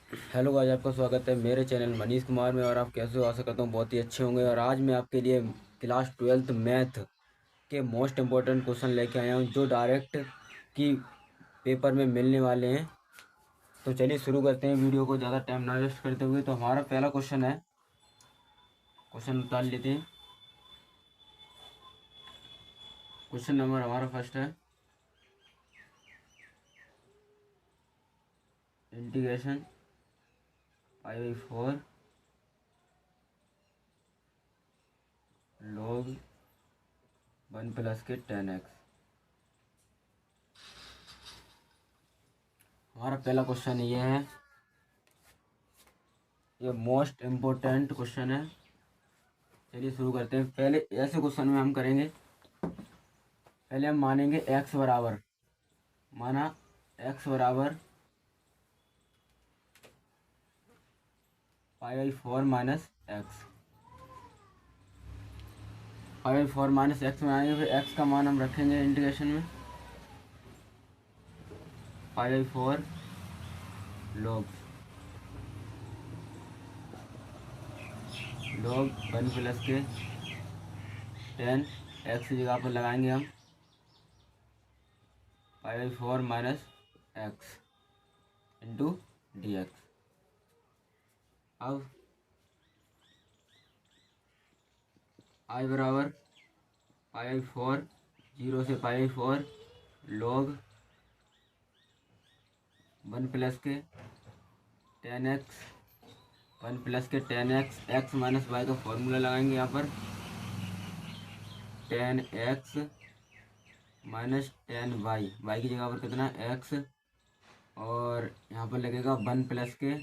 Hello guys, आपका स्वागत है मेरे चैनल मनीष कुमार में। और आप कैसे हो? आशा करता हूँ बहुत ही अच्छे होंगे। और आज मैं आपके लिए क्लास 12th मैथ के मोस्ट इम्पोर्टेंट क्वेश्चन लेके आया हूँ, जो डायरेक्ट की पेपर में मिलने वाले हैं। तो चलिए शुरू करते हैं वीडियो को, ज़्यादा टाइम ना वेस्ट करते हुए। तो हमारा पहला क्वेश्चन है, क्वेश्चन उतार लेते हैं। क्वेश्चन नंबर हमारा फर्स्ट है, इंटीग्रेशन 5/4 log 1 प्लस के 10x। हमारा पहला क्वेश्चन ये है, ये मोस्ट इम्पोर्टेंट क्वेश्चन है। चलिए शुरू करते हैं। पहले ऐसे क्वेश्चन में हम करेंगे, पहले हम मानेंगे x बराबर, माना x बराबर 5/4 माइनस एक्स। 5/4 माइनस एक्स में आएंगे, फिर x का मान हम रखेंगे इंटीग्रेशन में 5/4 log 1 प्लस के 10 x की जगह पर लगाएंगे हम 5/4 minus x into D x. अब i बराबर 5/4, 0 से 5/4 log 1 प्लस के 10x, 1 प्लस के 10x, x माइनस वाई का फॉर्मूला लगाएंगे यहाँ पर 10x माइनस 10y, वाई की जगह पर कितना x, और यहाँ पर लगेगा 1 प्लस के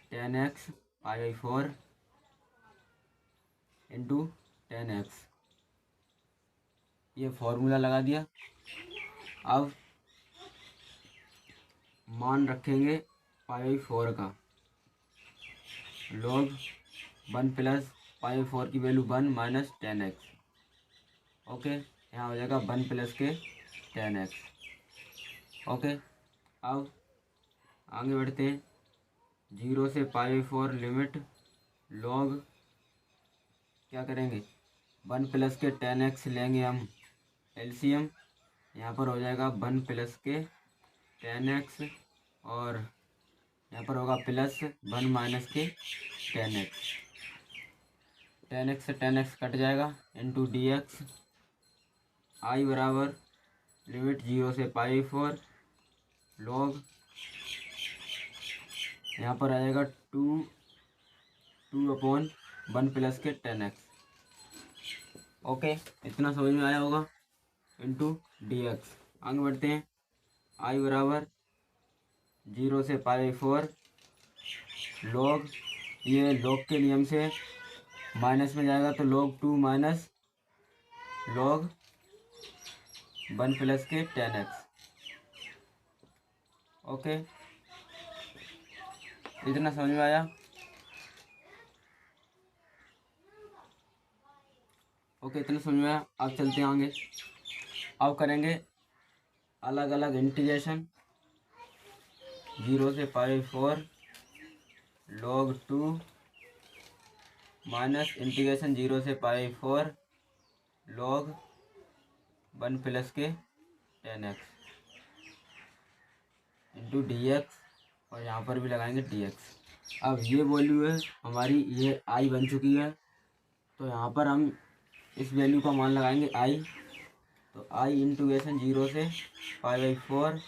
10x 5/4 इंटू 10x। ये फॉर्मूला लगा दिया। अब मान रखेंगे 5/4 का, log 1 प्लस 5/4 की वैल्यू 1 माइनस 10x। ओके, यहाँ हो जाएगा 1 प्लस के 10x। ओके, अब आगे बढ़ते हैं। 0 से 5/4 लिमिट log, क्या करेंगे 1 प्लस के 10x लेंगे हम एलसीएम। यहाँ पर हो जाएगा 1 प्लस के 10x, और यहाँ पर होगा प्लस 1 माइनस के 10x। 10x से 10x कट जाएगा इंटू डी एक्स। आई बराबर लिमिट 0 से 5/4 log, यहाँ पर आएगा 2/1 प्लस के 10x। ओके, इतना समझ में आया होगा, इंटू डी एक्स। आगे बढ़ते हैं। आई बराबर 0 से 5/4 log, ये log के नियम से माइनस में जाएगा तो log 2 माइनस log 1 प्लस के 10x। ओके, इतना समझ में आया। ओके, इतना समझ में आया। अब चलते हैं आगे। अब करेंगे अलग अलग इंटीग्रेशन। 0 से 5/4 log 2 माइनस इंटीग्रेशन 0 से 5/4 log 1 प्लस के 10x इंटू डी एक्स, और यहाँ पर भी लगाएंगे डी एक्स। अब ये वैल्यू है हमारी, ये आई बन चुकी है, तो यहाँ पर हम इस वैल्यू का मान लगाएंगे आई। तो आई इंटीग्रेशन 0 से 5/4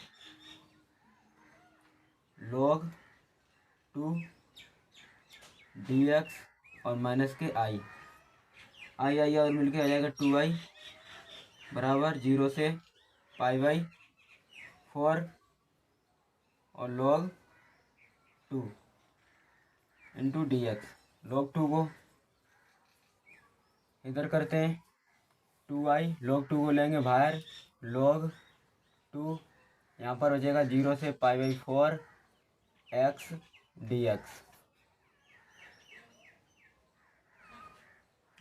log 2 डी एक्स, और माइनस के आई, आई आई और मिलके आ जाएगा 2i बराबर 0 से 5/4 और log 2 into D x. log 2 को इधर करते हैं, 2i log 2 को लेंगे बाहर, log 2 यहाँ पर हो जाएगा 0 से 5/4 x D x.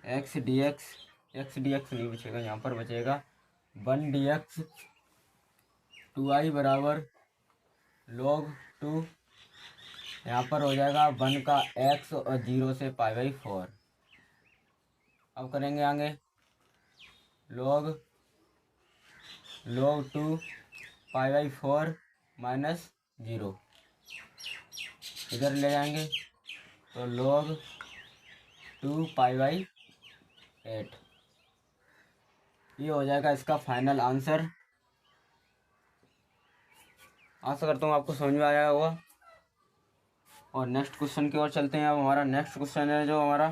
X D x नहीं बचेगा, यहाँ पर बचेगा 1 डी एक्स। 2i बराबर log 2 यहाँ पर हो जाएगा 1 का x और 0 से π/4। अब करेंगे आगे log 2 π/4 माइनस 0, इधर ले जाएंगे तो log 2 π/8। ये हो जाएगा इसका फाइनल आंसर। आशा करता हूँ आपको समझ में आया होगा। और नेक्स्ट क्वेश्चन की ओर चलते हैं। अब हमारा नेक्स्ट क्वेश्चन है जो हमारा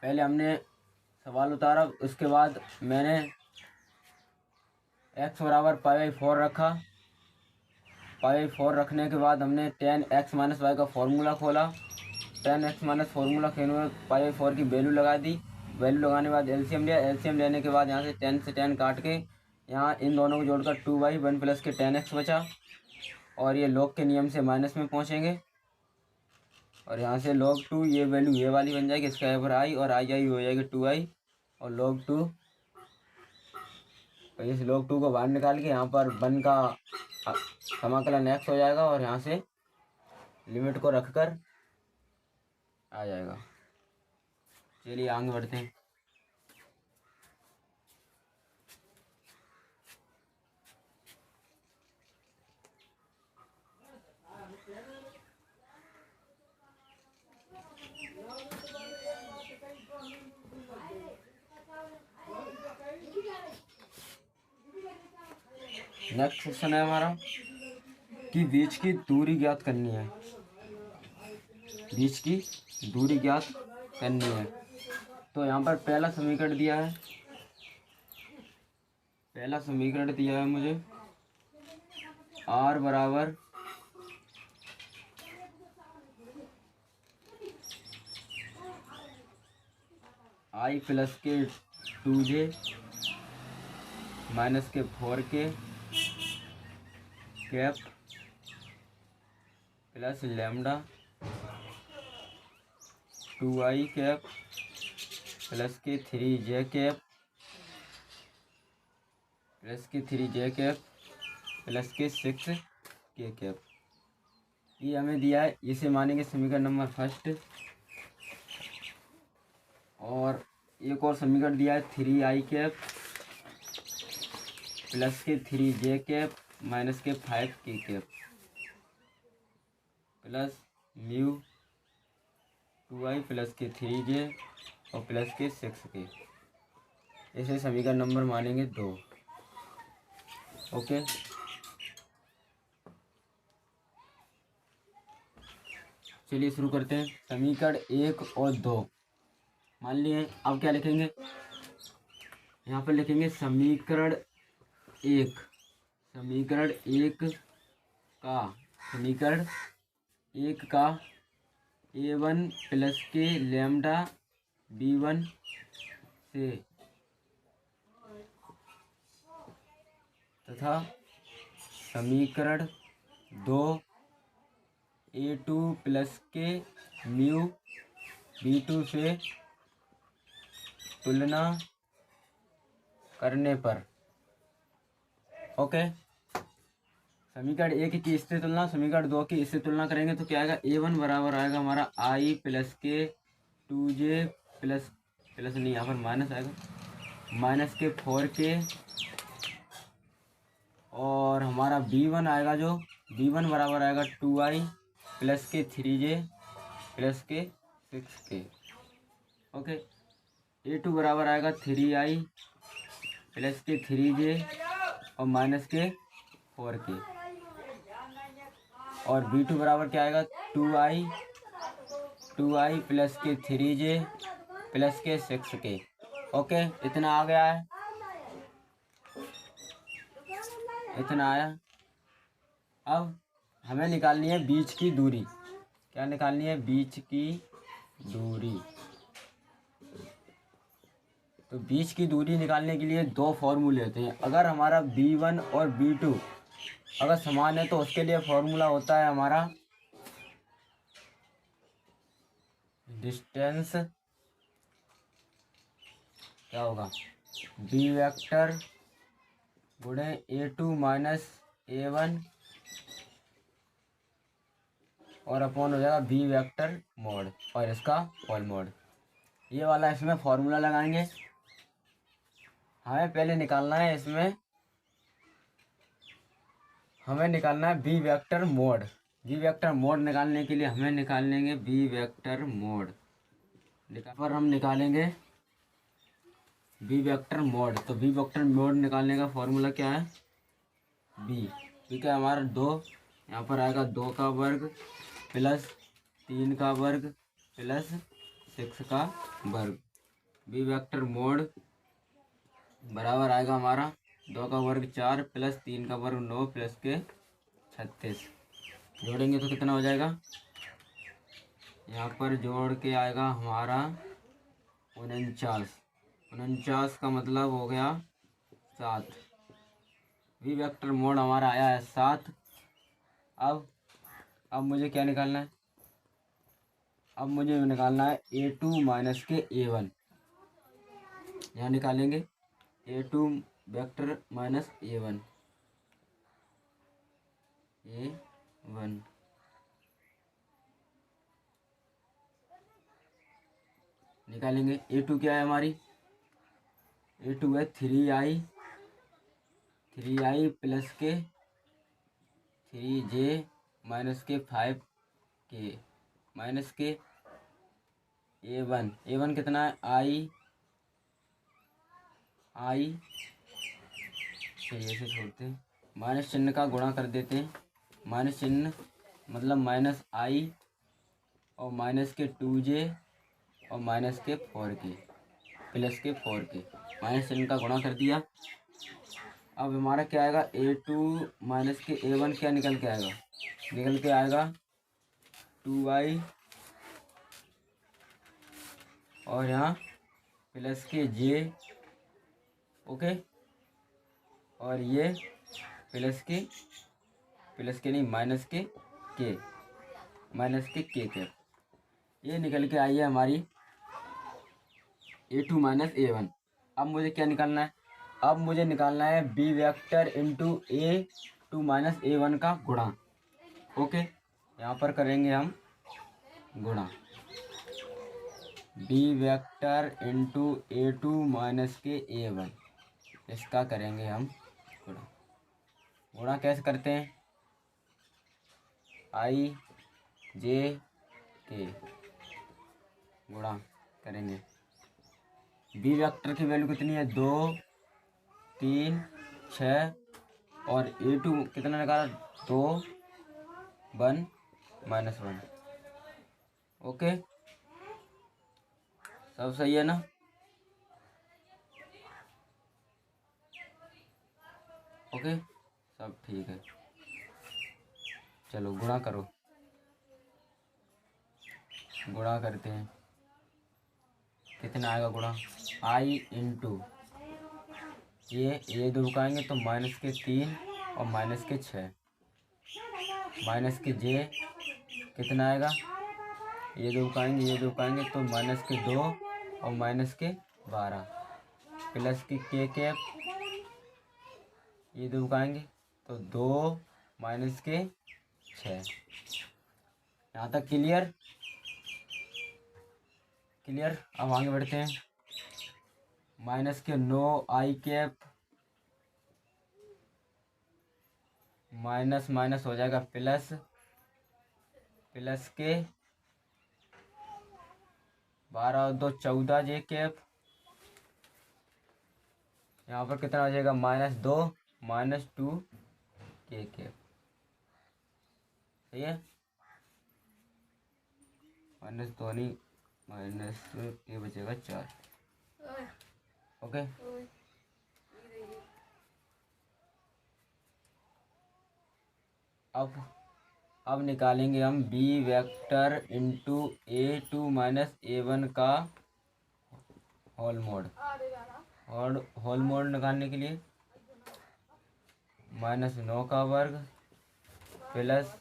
पहले हमने सवाल उतारा, उसके बाद मैंने x बराबर π/4 रखा। π/4 रखने के बाद हमने tan x माइनस वाई का फॉर्मूला खोला। tan x माइनस फॉर्मूला खेलने में π/4 की वैल्यू लगा दी। वैल्यू लगाने के बाद एलसीएम लिया। एलसीएम लेने के बाद यहाँ से tan से tan काट के यहाँ इन दोनों को जोड़कर 2/1 प्लस के tan x बचा। और ये log के नियम से माइनस में पहुँचेंगे और यहाँ से log 2 ये वैल्यू ये वाली बन जाएगी, इसका बराबर आई और आई हो जाएगी 2i और log 2। तो इस log 2 को बाहर निकाल के यहाँ पर 1 का समाकलन x हो जाएगा और यहाँ से लिमिट को रखकर आ जाएगा। चलिए आगे बढ़ते हैं। नेक्स्ट क्वेश्चन है हमारा कि बीच की दूरी ज्ञात करनी है। बीच की दूरी ज्ञात करनी है। तो यहाँ पर पहला समीकरण दिया है। पहला समीकरण दिया है मुझे r बराबर i प्लस के 2j माइनस के 4k cap plus lambda 2i cap plus के 3j कैप प्लस के 3j कैप प्लस के 6k कैप। ये हमें दिया है। इसे मानेंगे समीकरण नंबर फर्स्ट। और एक और समीकरण दिया है 3i कैप प्लस के 3j कैप माइनस के 5k cap plus mu 2i plus के 3j और प्लस के 6k। इसे समीकरण नंबर मानेंगे 2। ओके, चलिए शुरू करते हैं। समीकरण 1 और 2 मान लिए। अब क्या लिखेंगे? यहाँ पर लिखेंगे समीकरण 1 का a1 प्लस के लैम्डा b1 से तथा समीकरण 2 a2 प्लस के म्यू b2 से तुलना करने पर। ओके, समीकरण 1 की इससे तुलना, समीकरण 2 की इससे तुलना करेंगे तो क्या आएगा? a1 बराबर आएगा हमारा i प्लस के 2j प्लस नहीं, यहाँ पर माइनस आएगा, माइनस के 4k और हमारा b1 आएगा जो b1 बराबर आएगा 2i प्लस के 3j प्लस के 6k। ओके, a2 बराबर आएगा 3i प्लस के 3j और माइनस के 4k और b2 बराबर क्या आएगा? 2i प्लस के 3j प्लस के 6k। ओके, इतना आ गया है, इतना आया। अब हमें निकालनी है बीच की दूरी। क्या निकालनी है? बीच की दूरी। तो बीच की दूरी निकालने के लिए दो फॉर्मूले होते हैं। अगर हमारा b1 और b2 अगर समान है तो उसके लिए फॉर्मूला होता है हमारा डिस्टेंस, क्या होगा? b वेक्टर गुणे a2 माइनस a1 और अपॉन हो जाएगा बी वेक्टर मोड और इसका होल मोड। ये वाला इसमें फॉर्मूला लगाएंगे। हमें पहले निकालना है, इसमें हमें निकालना है B vector mode. B vector mode निकालने के लिए हमें निकाल लेंगे बी वेक्टर मोड। पर हम निकालेंगे बी वेक्टर मोड। तो बी वेक्टर मोड निकालने का फॉर्मूला क्या है, बी ठीक है हमारा 2, यहाँ पर आएगा 2 का वर्ग प्लस 3 का वर्ग प्लस 6 का वर्ग। बी वेक्टर मोड बराबर आएगा हमारा 2 का वर्ग 4 प्लस 3 का वर्ग 9 प्लस के 36। जोड़ेंगे तो कितना हो जाएगा, यहाँ पर जोड़ के आएगा हमारा 49। 49 का मतलब हो गया 7। वी वेक्टर मोड हमारा आया है 7। अब मुझे क्या निकालना है, अब मुझे निकालना है A2 माइनस के A1। यहाँ निकालेंगे A2 वेक्टर माइनस A1 निकालेंगे। A2 क्या है हमारी, A2 है 3i प्लस के 3j माइनस के 5k माइनस के A1 कितना है i चलिए इसे छोड़ते हैं, माइनस चिन्ह का गुणा कर देते हैं। माइनस चिन्ह मतलब माइनस i और माइनस के 2j और माइनस के 4k प्लस के 4k, माइनस चिन्ह का गुणा कर दिया। अब हमारा क्या आएगा, A2 माइनस के A1 क्या निकल के आएगा, निकल के आएगा 2i और यहाँ प्लस के j, ओके, और ये प्लस के नहीं माइनस के k कैप। ये निकल के आई है हमारी A2 माइनस A1। अब मुझे क्या निकालना है, अब मुझे निकालना है B vector into A2 minus A1 का गुणा। ओके, यहाँ पर करेंगे हम गुणा, B vector into A2 minus के A1, इसका करेंगे हम गुणा। गुणा कैसे करते हैं, i j k गुणा करेंगे। बी वेक्टर की वैल्यू कितनी है, 2 3 6 और A2 कितना निकाला, 2 1 -1। ओके, सब सही है ना, ओके सब ठीक है। चलो गुणा करो, गुणा करते हैं, कितना आएगा गुणा, i इंटू ये दो रुकाएंगे तो माइनस के 3 और माइनस के 6 माइनस के j कितना आएगा, ये दो रुकाएंगे तो माइनस के 2 और माइनस के 12 प्लस की k कैप, ये दो रुकाएंगे तो 2 माइनस के 6। यहाँ तक क्लियर। अब आगे बढ़ते हैं, माइनस के 9 i कैप माइनस माइनस हो जाएगा प्लस के 12 और 2 14 j कैप, यहाँ पर कितना हो जाएगा, -2 -2 k कैप, सही है, -2 नहीं माइनस ये बचेगा 4। ओके, अब निकालेंगे हम B vector into A2 minus A1 का होल मोड। और होल मोड निकालने के लिए -9 का वर्ग प्लस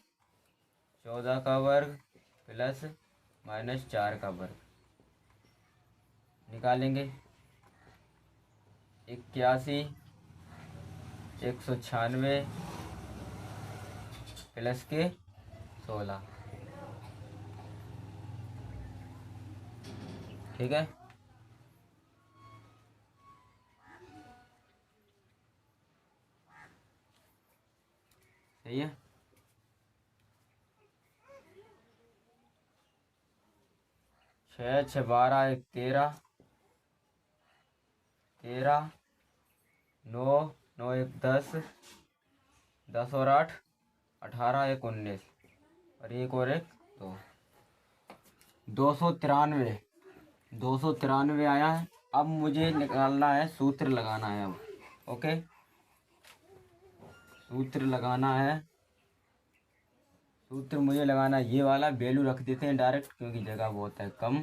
14 का वर्ग प्लस -4 का वर्ग निकालेंगे। 81 196 प्लस के 16 ठीक है। सही है। छः छः 12 एक 13, 13 9 9 एक 10, 10 और 8 18 एक 19 और एक और एक 2, 293, 293 आया है। अब मुझे निकालना है, सूत्र लगाना है अब। ओके, सूत्र लगाना है। सूत्र मुझे लगाना है ये वाला। वैल्यू रख देते हैं डायरेक्ट, क्योंकि जगह बहुत है कम।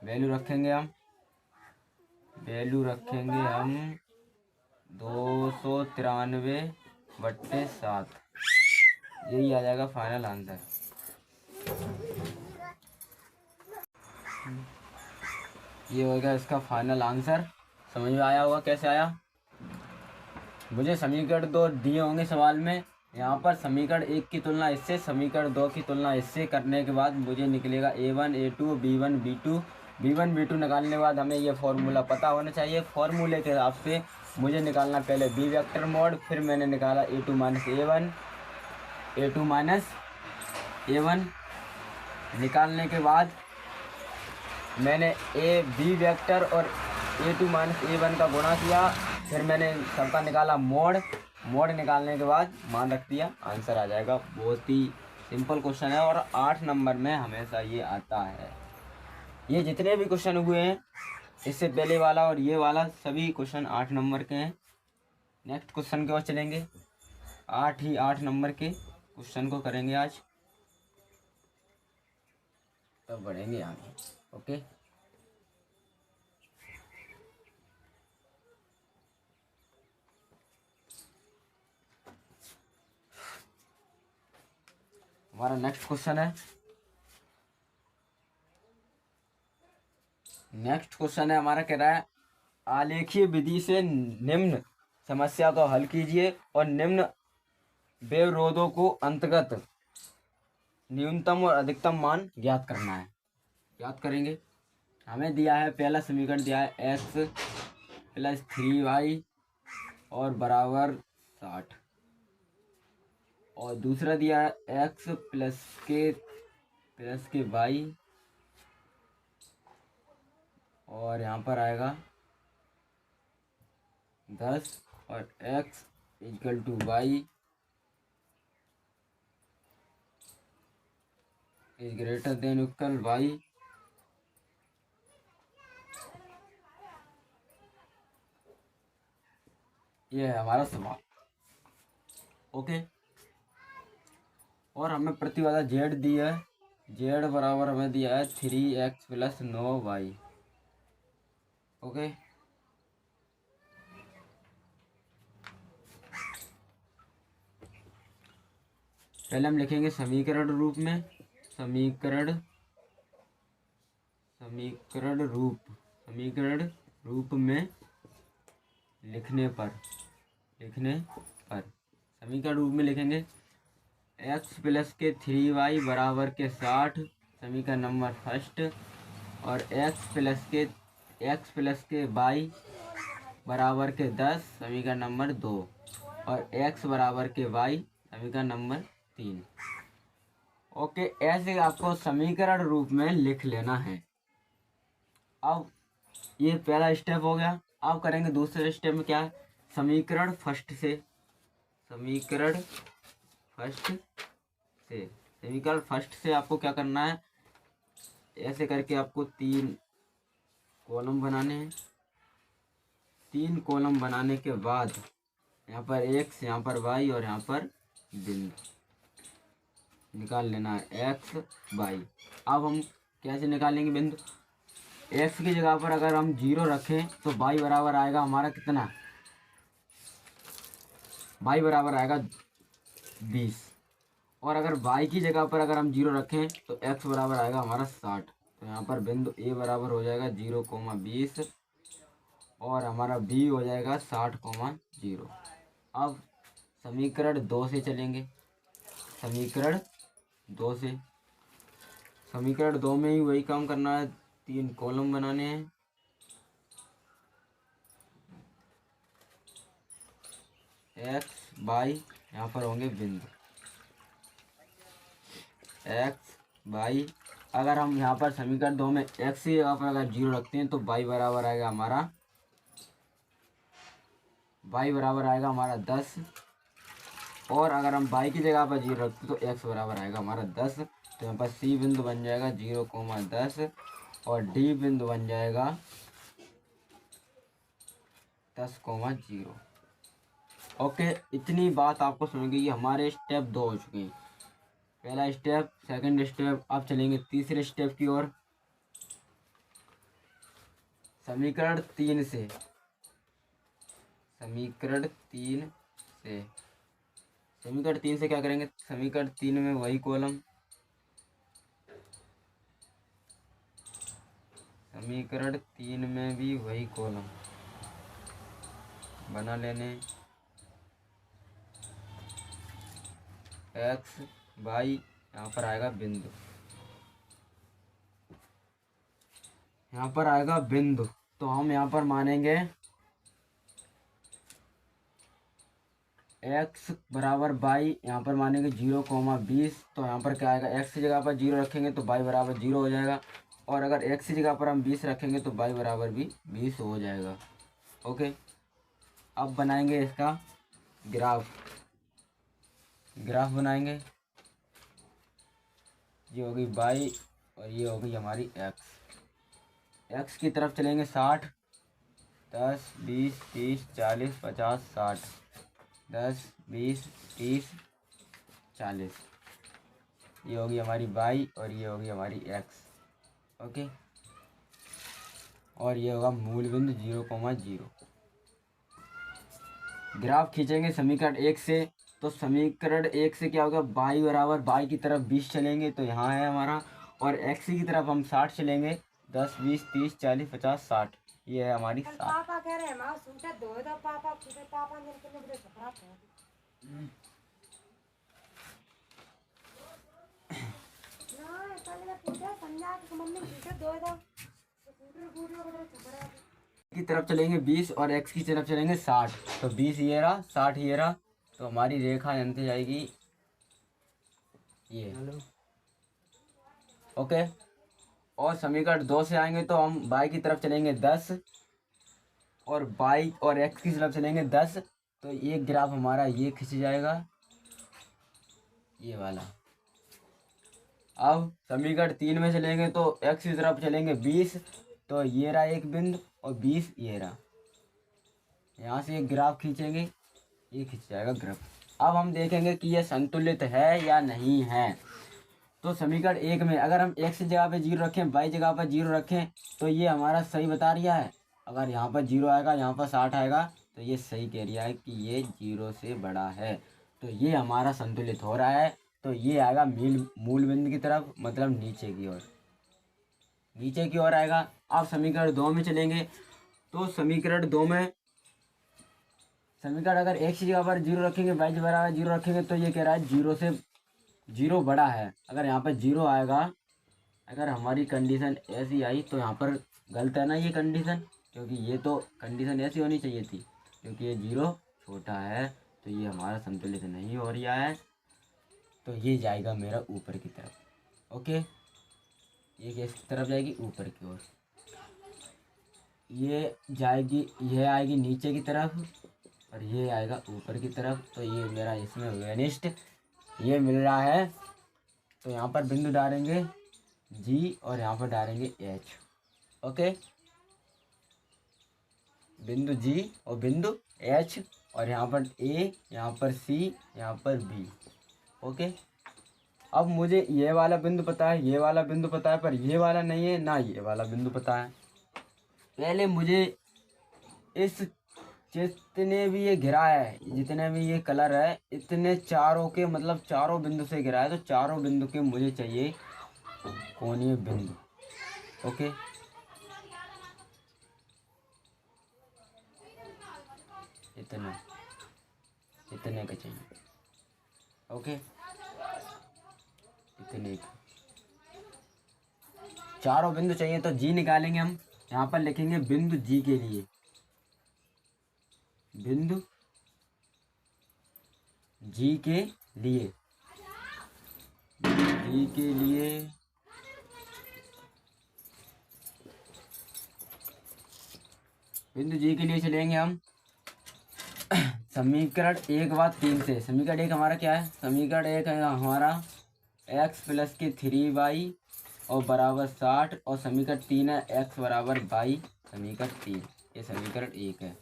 वैल्यू रखेंगे हम, वैल्यू रखेंगे हम 293/7। यही आ जाएगा फाइनल आंसर। ये होगा इसका फाइनल आंसर। समझ में आया होगा कैसे आया। मुझे समीकरण 2 दिए होंगे सवाल में। यहाँ पर समीकरण 1 की तुलना इससे, समीकरण 2 की तुलना इससे करने के बाद मुझे निकलेगा A1 A2 B1 B2। B1 B2 निकालने के बाद हमें ये फॉर्मूला पता होना चाहिए। फॉर्मूले के हिसाब से मुझे निकालना पहले बी वेक्टर मोड, फिर मैंने निकाला A2 minus A1, A2 minus A1। निकालने के बाद मैंने ए बी वेक्टर और A2 माइनस A1 का गुणा किया। फिर मैंने सबका निकाला मोड। मोड निकालने के बाद मान रख दिया, आंसर आ जाएगा। बहुत ही सिंपल क्वेश्चन है और 8 नंबर में हमेशा ये आता है। ये जितने भी क्वेश्चन हुए हैं, इससे पहले वाला और ये वाला, सभी क्वेश्चन 8 नंबर के हैं। नेक्स्ट क्वेश्चन की ओर चलेंगे। 8 नंबर के क्वेश्चन को करेंगे आज, तब बढ़ेंगे आगे। ओके, हमारा नेक्स्ट क्वेश्चन है। नेक्स्ट क्वेश्चन है हमारा, कह रहा है आलेखीय विधि से निम्न समस्या को हल कीजिए और निम्न व्यवरोधों को अंतर्गत न्यूनतम और अधिकतम मान ज्ञात करना है। ज्ञात करेंगे। हमें दिया है, पहला समीकरण दिया है x + 3y और बराबर 60, और दूसरा दिया है x + के y, और यहाँ पर आएगा 10, और x = y > y। ये है हमारा सवाल। ओके, और हमें प्रतिबाधा z दी है। z बराबर हमें दिया है 3x + 9y। ओके, पहले हम लिखेंगे समीकरण रूप में। समीकरण रूप में लिखने पर समीकरण रूप में लिखेंगे x + के 3y बराबर के 60, समीकरण नंबर फर्स्ट, और x + के y बराबर के 10, समीकरण नंबर 2, और x बराबर के y, समीकरण नंबर 3। ओके, ऐसे आपको समीकरण रूप में लिख लेना है। अब ये पहला स्टेप हो गया। अब करेंगे दूसरे स्टेप में क्या है, समीकरण फर्स्ट से आपको क्या करना है, ऐसे करके आपको 3 कॉलम बनाने हैं। 3 कॉलम बनाने के बाद यहाँ पर x, यहाँ पर y और यहाँ पर बिंदु निकाल लेना है, x y। अब हम कैसे निकालेंगे बिंदु, x की जगह पर अगर हम 0 रखें तो y बराबर आएगा हमारा कितना, y बराबर आएगा 20, और अगर y की जगह पर अगर हम 0 रखें तो x बराबर आएगा हमारा 60। तो यहाँ पर बिंदु a बराबर हो जाएगा 0,20 और हमारा b हो जाएगा 60,0। अब समीकरण 2 से चलेंगे। समीकरण 2 में ही वही काम करना है। 3 कॉलम बनाने हैं। एक्स वाई यहाँ पर होंगे बिंदु। एक्स वाई, अगर हम यहाँ पर समीकरण 2 में एक्स की जगह पर अगर 0 रखते हैं तो वाई बराबर आएगा हमारा 10। और अगर हम वाई की जगह पर 0 रखते हैं तो एक्स बराबर आएगा हमारा 10। तो यहाँ पर सी बिंदु बन जाएगा 0,10 और डी बिंदु बन जाएगा 10,0। ओके, इतनी बात आपको समझ गई। हमारे स्टेप 2 हो चुके हैं। पहला स्टेप, सेकंड स्टेप। अब चलेंगे तीसरे स्टेप की ओर। समीकरण 3 से क्या करेंगे? समीकरण 3 में वही कॉलम, समीकरण 3 में भी वही कॉलम बना लेने। एक्स वाई यहाँ पर आएगा बिंदु, यहाँ पर आएगा बिंदु। तो हम यहाँ पर मानेंगे एक्स बराबर वाई, यहाँ पर मानेंगे 0,20। तो यहाँ पर क्या आएगा? एक्स की जगह पर 0 रखेंगे तो वाई बराबर 0 हो जाएगा। और अगर एक्स की जगह पर हम 20 रखेंगे तो वाई बराबर भी 20 हो जाएगा। ओके, अब बनाएंगे इसका ग्राफ बनाएंगे। ये होगी वाई और ये होगी हमारी एक्स की तरफ चलेंगे 60, 10, 20, 30, 40, 50, 60, 10, 20, 30, 40। ये होगी हमारी वाई और ये होगी हमारी एक्स। ओके, और ये होगा मूल बिंदु 0,0। ग्राफ खींचेंगे समीकरण 1 से। तो समीकरण 1 से क्या होगा? वाई बराबर, वाई की तरफ 20 चलेंगे तो यहाँ है हमारा, और एक्स की तरफ हम 60 चलेंगे। 10, 20, 30, 40, 50, 60। ये है हमारी 60। पापा कह रहे हैं मां सूटा धो दो पापा, पापा ने मुझे खराब है ना, पहले पूछा समझा कि मम्मी सूटा धो दो की तरफ चलेंगे 20 और एक्स की तरफ चलेंगे 60। तो 20 ये रहा, 60 ये रहा। तो हमारी रेखा बनती जाएगी ये। ओके, और समीकरण 2 से आएंगे तो हम वाई की तरफ चलेंगे 10 और वाई और एक्स की तरफ चलेंगे 10। तो ये ग्राफ हमारा ये खिंच जाएगा, ये वाला। अब समीकरण 3 में चलेंगे तो एक्स की तरफ चलेंगे 20। तो ये रहा एक बिंदु और 20 ये रहा। यहाँ से एक ग्राफ खींचेंगे, ये खींच जाएगा ग्राफ। अब हम देखेंगे कि ये संतुलित है या नहीं है। तो समीकरण 1 में अगर हम एक्स की जगह पे 0 रखें, वाई जगह पर 0 रखें तो ये हमारा सही बता रहा है। अगर यहाँ पर 0 आएगा, यहाँ पर 60 आएगा तो ये सही कह रहा है कि ये 0 से बड़ा है। तो ये हमारा संतुलित हो रहा है। तो ये आएगा मूल बिंदु की तरफ, मतलब नीचे की ओर आएगा। अब समीकरण 2 में चलेंगे तो समीकरण 2 में समीकरण अगर एक्स की जगह पर 0 रखेंगे, वाई की बराबर 0 रखेंगे तो ये कह रहा है 0 से 0 बड़ा है। अगर यहाँ पर 0 आएगा, अगर हमारी कंडीशन ऐसी आई तो यहाँ पर गलत है ना ये कंडीशन, क्योंकि ये तो कंडीशन ऐसी होनी चाहिए थी, क्योंकि ये 0 छोटा है। तो ये हमारा संतुलित नहीं हो रहा है। तो ये जाएगा मेरा ऊपर की तरफ। ओके, ये किस तरफ जाएगी? ऊपर की ओर। ये जाएगी, यह आएगी नीचे की तरफ और ये आएगा ऊपर की तरफ। तो ये मेरा इसमें वेनिस्ट ये मिल रहा है। तो यहाँ पर बिंदु डालेंगे जी और यहाँ पर डालेंगे एच। ओके, बिंदु जी और बिंदु एच, और यहाँ पर ए, यहाँ पर सी, यहाँ पर बी। ओके, अब मुझे ये वाला बिंदु पता है, ये वाला बिंदु पता है, पर ये वाला नहीं है ना, ये वाला बिंदु पता है। पहले मुझे इस जितने भी ये घिरा है, जितने भी ये कलर है, इतने चारों के, मतलब चारों बिंदु से घिरा है। तो चारों बिंदु के मुझे चाहिए कोणीय बिंदु। ओके, इतने का चाहिए। ओके, इतने का चारों बिंदु चाहिए तो जी निकालेंगे हम। यहाँ पर लिखेंगे बिंदु जी के लिए, बिंदु जी के लिए, जी के लिए बिंदु जी के लिए चलेंगे हम समीकरण 1/3 से। समीकरण 1 हमारा क्या है? समीकरण 1 है हमारा x प्लस के 3y और बराबर 60, और समीकरण 3 है x बराबर y, समीकरण 3, ये समीकरण 1 है।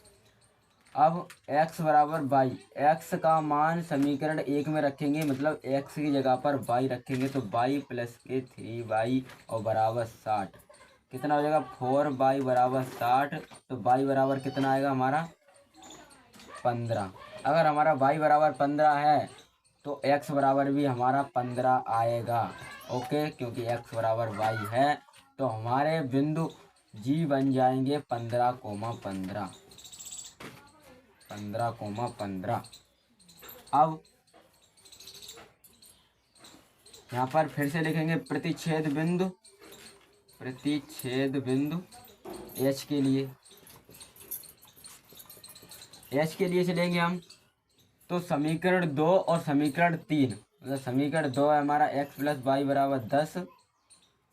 अब x बराबर y, x का मान समीकरण 1 में रखेंगे, मतलब x की जगह पर y रखेंगे, तो y प्लस के 3y और बराबर 60 कितना हो जाएगा? 4y बराबर 60। तो y बराबर कितना आएगा हमारा? 15। अगर हमारा y बराबर 15 है तो x बराबर भी हमारा 15 आएगा। ओके, क्योंकि x बराबर y है तो हमारे बिंदु जी बन जाएंगे 15,15, 15,15। अब यहाँ पर फिर से लिखेंगे प्रतिच्छेद बिंदु, प्रतिच्छेद बिंदु h के लिए, h के लिए चलेंगे हम। तो समीकरण 2 और समीकरण 3, मतलब समीकरण 2 है हमारा x प्लस वाई बराबर 10,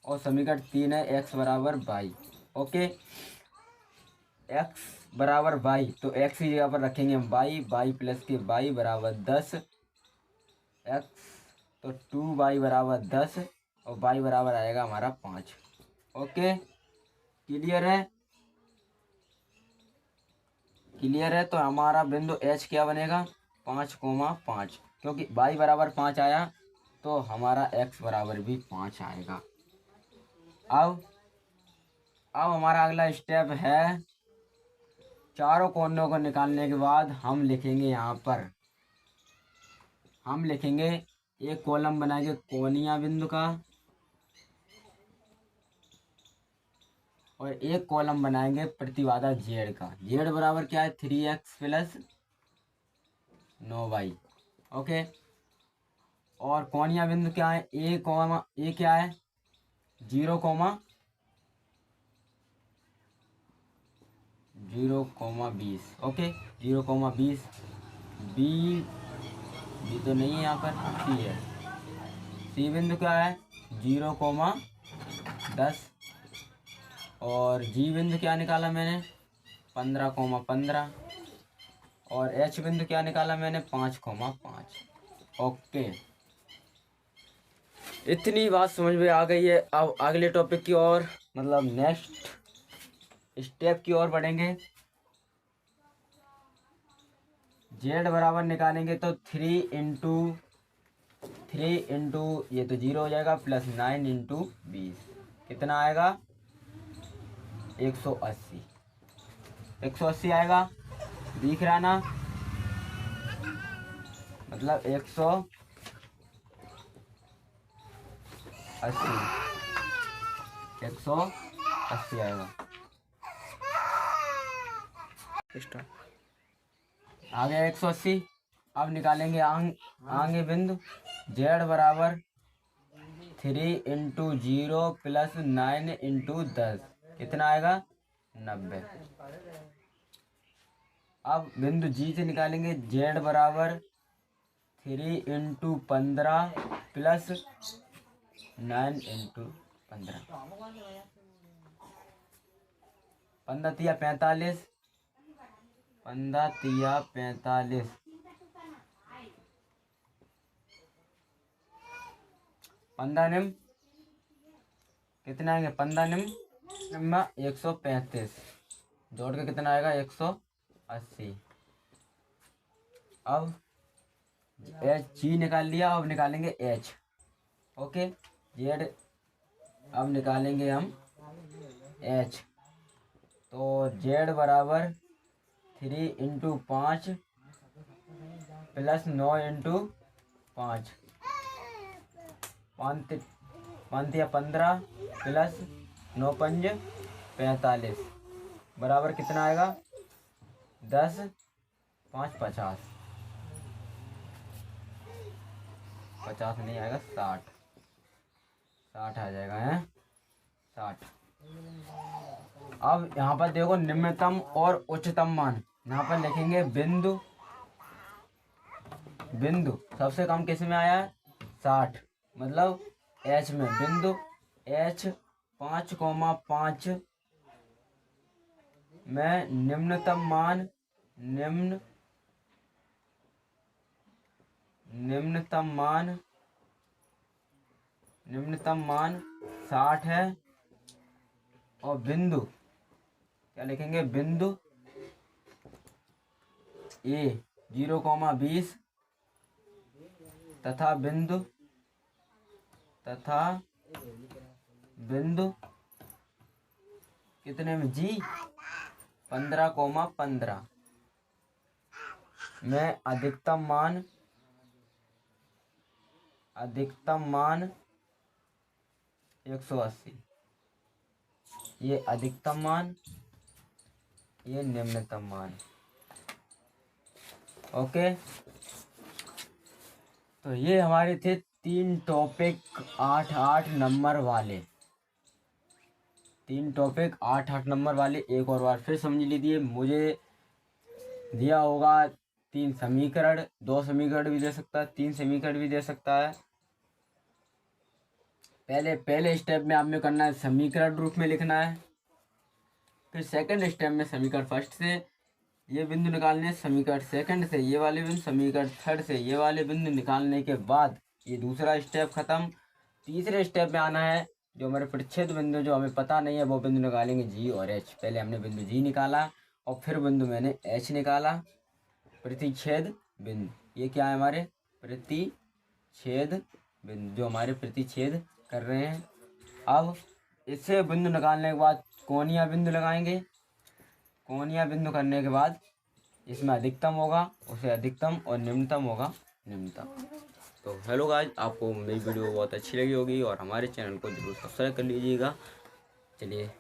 और समीकरण 3 है x बराबर वाई। ओके, x बराबर वाई, तो x की जगह पर रखेंगे हम वाई प्लस के वाई बराबर 10 x, तो 2y बराबर 10 और y बराबर आएगा हमारा 5। ओके, क्लियर है? क्लियर है। तो हमारा बिंदु h क्या बनेगा? 5,5, क्योंकि y बराबर 5 आया तो हमारा x बराबर भी 5 आएगा। अब हमारा अगला स्टेप है, चारों कोनों को निकालने के बाद हम लिखेंगे, यहाँ पर हम लिखेंगे एक कॉलम बनाएंगे कोणीय बिंदु का, और एक कॉलम बनाएंगे प्रतिबाधा जेड का। जेड बराबर क्या है? 3x plus 9y। ओके, और कोणीय बिंदु क्या है? ए क्या है? 0,20। ओके, 0,20। बी तो नहीं है यहाँ पर, सी है। सी बिंदु क्या है? 0,10। और जी बिंदु क्या निकाला मैंने? 15,15। और एच बिंदु क्या निकाला मैंने? 5,5। ओके, इतनी बात समझ में आ गई है। अब अगले टॉपिक की ओर, मतलब नेक्स्ट स्टेप की ओर बढ़ेंगे। जेड बराबर निकालेंगे तो 3 इंटू ये तो 0 हो जाएगा, प्लस 9 इंटू 20 कितना आएगा? 180। 180 आएगा, दिख रहा ना? मतलब 180 आएगा। आ गया 180। अब निकालेंगे आगे बिंदु जेड बराबर 3 इंटू 0 प्लस 9 इंटू 10 कितना आएगा? 90। अब बिंदु जी से निकालेंगे जेड बराबर 3 इंटू 15 प्लस 9 इंटू 15, 15 तिया 45, 15 तिया 45, 15 निम कितना आएंगे? 15 निम 135, जोड़ के कितना आएगा? 180। अब एच जी निकाल लिया, अब निकालेंगे एच। ओके, जेड अब निकालेंगे हम एच। तो जेड बराबर 3 इंटू 5 प्लस 9 इंटू 5, 5 या 15 प्लस 9 पंज 45 बराबर कितना आएगा? 10, 5 50, 50 नहीं आएगा, 60 आ जाएगा है। 60। अब यहाँ पर देखो निम्नतम और उच्चतम मान, यहाँ पर लिखेंगे बिंदु बिंदु सबसे कम किस में आया है 60, मतलब एच में बिंदु एच 5,5 में निम्नतम मान निम्नतम मान 60 है। और बिंदु क्या लिखेंगे, बिंदु ए 0,20 तथा बिंदु कितने में जी 15,15 में अधिकतम मान 180। ये अधिकतम मान, ये निम्नतम मान। ओके, तो ये हमारे थे 3 टॉपिक 8-8 नंबर वाले। 3 टॉपिक 8-8 नंबर वाले एक और बार फिर समझ लीजिए। मुझे दिया होगा 3 समीकरण, 2 समीकरण भी दे सकता है, 3 समीकरण भी दे सकता है। पहले स्टेप में आपने करना है समीकरण रूप में लिखना है। फिर सेकंड स्टेप में समीकरण फर्स्ट से ये बिंदु निकालने, समीकरण सेकंड से ये वाले बिंदु, समीकरण थर्ड से ये वाले बिंदु निकालने के बाद ये दूसरा स्टेप खत्म। तीसरे स्टेप में आना है, जो हमारे प्रतिच्छेद बिंदु जो हमें पता नहीं है वो बिंदु निकालेंगे जी और एच। पहले हमने बिंदु जी निकाला और फिर बिंदु मैंने एच निकाला। प्रतिच्छेद बिंदु ये क्या है, हमारे प्रतिच्छेद बिंदु जो हमारे प्रतिच्छेद कर रहे हैं। अब इससे बिंदु निकालने के बाद कोणीय बिंदु लगाएंगे। कोणीय बिंदु करने के बाद इसमें अधिकतम होगा उसे अधिकतम और निम्नतम होगा निम्नतम। तो हेलो गाइस, आपको मेरी वीडियो बहुत अच्छी लगी होगी और हमारे चैनल को जरूर सब्सक्राइब कर लीजिएगा। चलिए।